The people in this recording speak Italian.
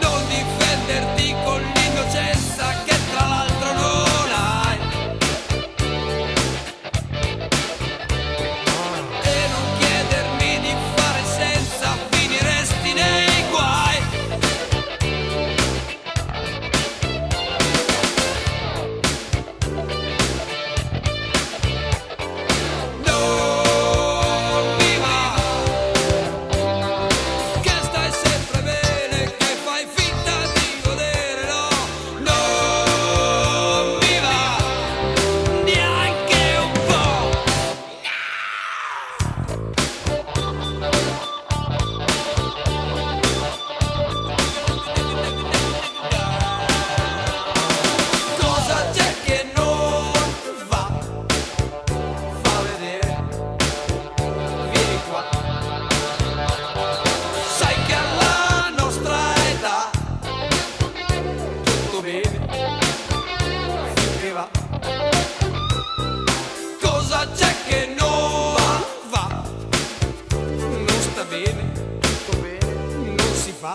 Non difenderti con l'innocenza che tra l'altro non hai, e non chiedermi di fare senza, finiresti nei guai. Non mi va che stai sempre bene, che fai finta di godere, no, non mi va neanche un po'. Cosa c'è che non va? Fa vedere, vieni qua. Sai che alla nostra età tutto bene finché va. Cosa c'è che non va? Non sta bene, tutto bene, non si fa.